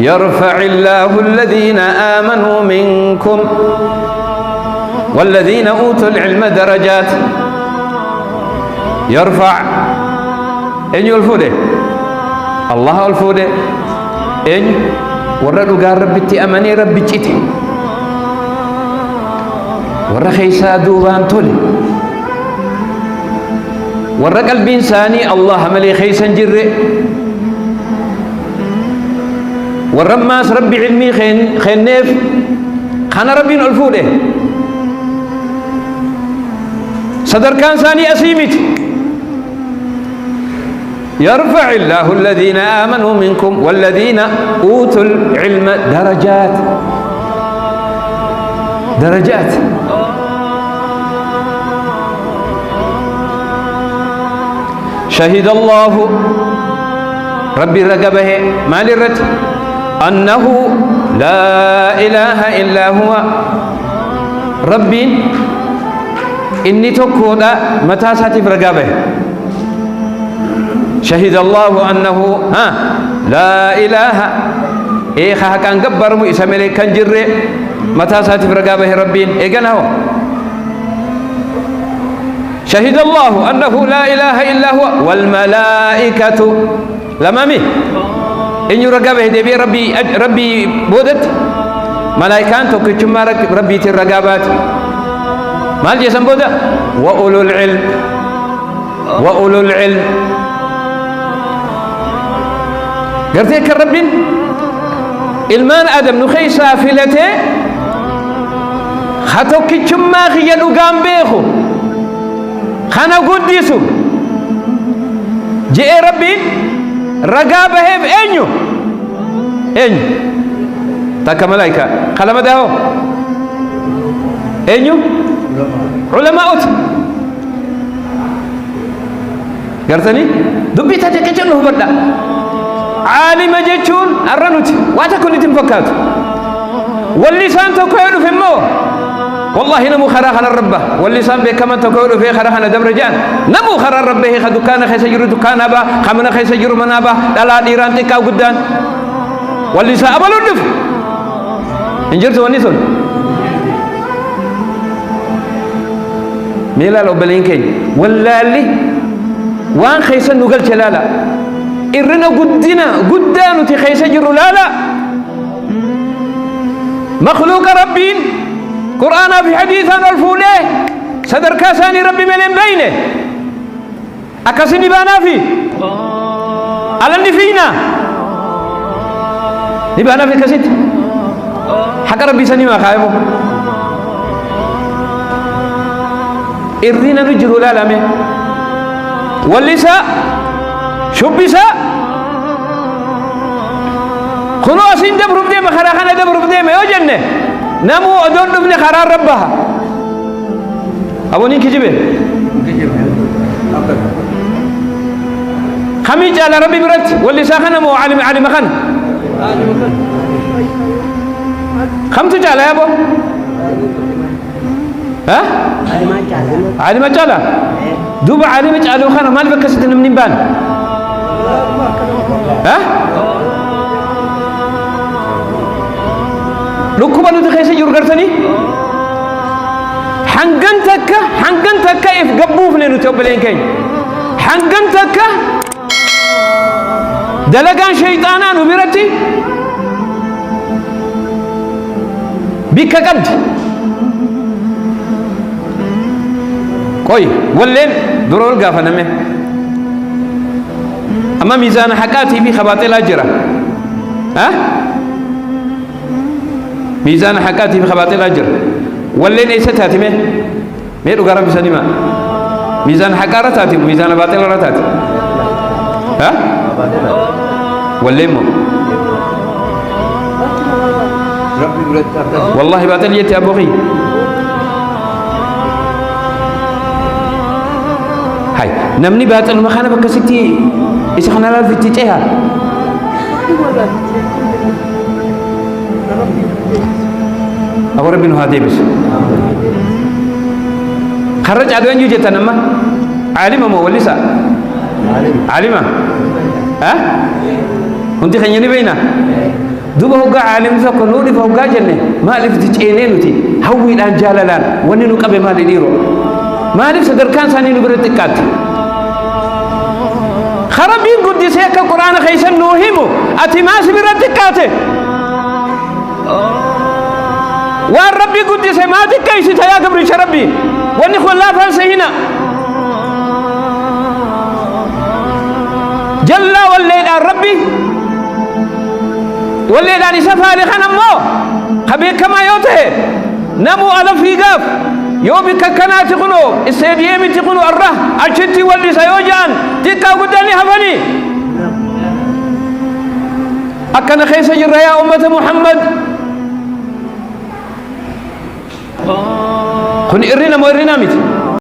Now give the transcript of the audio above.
يرفع الله الذين آمنوا منكم والذين أوتوا العلم درجات. يرفع إن يلفوده الله الفوده إن ورد قال ربتي أمني ربي جيتي ورد خيسا دوبان تولي ورد قلبي إنساني الله ملي خيسا جري ورد ماس ربي علمي خين نيف خانا ربي الفوده صدر كان ثاني أسيمت. يرفع الله الذين آمنوا منكم والذين أوتوا العلم درجات. درجات. شهد الله ربي رقبه ما للرت أنه لا إله إلا هو ربي إني تكودا متى ساتف رقبه. شهد الله أنه لا إله إيخا كان قبر مؤسى ملك كان جري متى ساتف رقابه ربين إيقنه. شهد الله أنه لا إله إلا هو والملائكة لمامي إن يرقابه دبي ربي بودت ملائكان توكتشم ربي ترقابات مال جسم بودا وأولو العلم قرتيك الربين ilmaan adam nu khaysa filate khatokkichumma khiyadu gambeekhu khana guddisu jee rabbiin ragaa baheef eenyu takka malaika qalama daho eenyu ulama'ut gartani dubbi tajakkachanu hubadda عالم جتون الرنوت واتكون تنفكات واللسان تكون في المو والله نمو خراخنا الربه واللسان بكمان تكون في خراخنا دبرجان نمو خرا ربه خدو كان خيسجر دكان ابا خمنا خيسجر منابا لا ديران تكاو قدان واللسان ابلو دف انجرت ونيسون ميلا لو بلينكي ولا لي وان خيسن نقل جلالا إرنا قدان تخيس جر لا مخلوق ربين قرآن في حديث الفوليه صدر كاساني ربي من بينه أكاسني بانا في على النفينا نبانا في كاسيت حق ربي سني ما خايبه إرنا نجر لا مي واللساء شبسا خلو أسين دبر بديم خراخنا دبر بديم يا جنة نمو أدون ابن خرار ربها أبوني كجبه خميج على ربي برت واللي ساخنا مو عالم خن خمسة جالا يا أبو ها عالم جالا دوب عالم جالا خنا ما لبكسة من بان ها لكم أنو تخيسي يرغرتني حنقن تكا إف قبوف لنو توبلين كين حنقن تكا دلقان شيطانا نبرتي بك قد كوي ولين درور قافنا مه أما ميزان حقاتي في خباطل أجرة ها ميزان حقاتي في خباطل أجر ولين إيش تاتي مه ميرو قرب سنيما ميزان حقارة تاتي ميزان باطل رتاتي ها ولين مو والله باطل يتي أبوغي هاي نمني باطل مخانا بكستي إيش خنا لا في تجيها أبو ربي نهادي بس خرج عدوان يوجد تنما عالم ما وليسا عالم ها أنت خنيني بينا دوبا هو عالم زكو نودي فهو جنة ما لفت تجينينوتي هوي الآن جاللان وننو قبل ما لديرو ما لفت سدر كان ساني نبرتكات خربين قدس هيك القرآن خيسن نوهمو أتماس برتكاته والربي قدس ما تكيس يا قبر شربي ونخل لا فلسهنا جل والليل ربي والليل أن سفى لخنمو خبير كما يوته نمو ألف في قاف يوبك كنا تقنو السيديمي تقنو الره أشتي واللي سيوجان تكا قدني هفني أكن خيس جرى يا أمة محمد كن إرنا مو إرنا ميت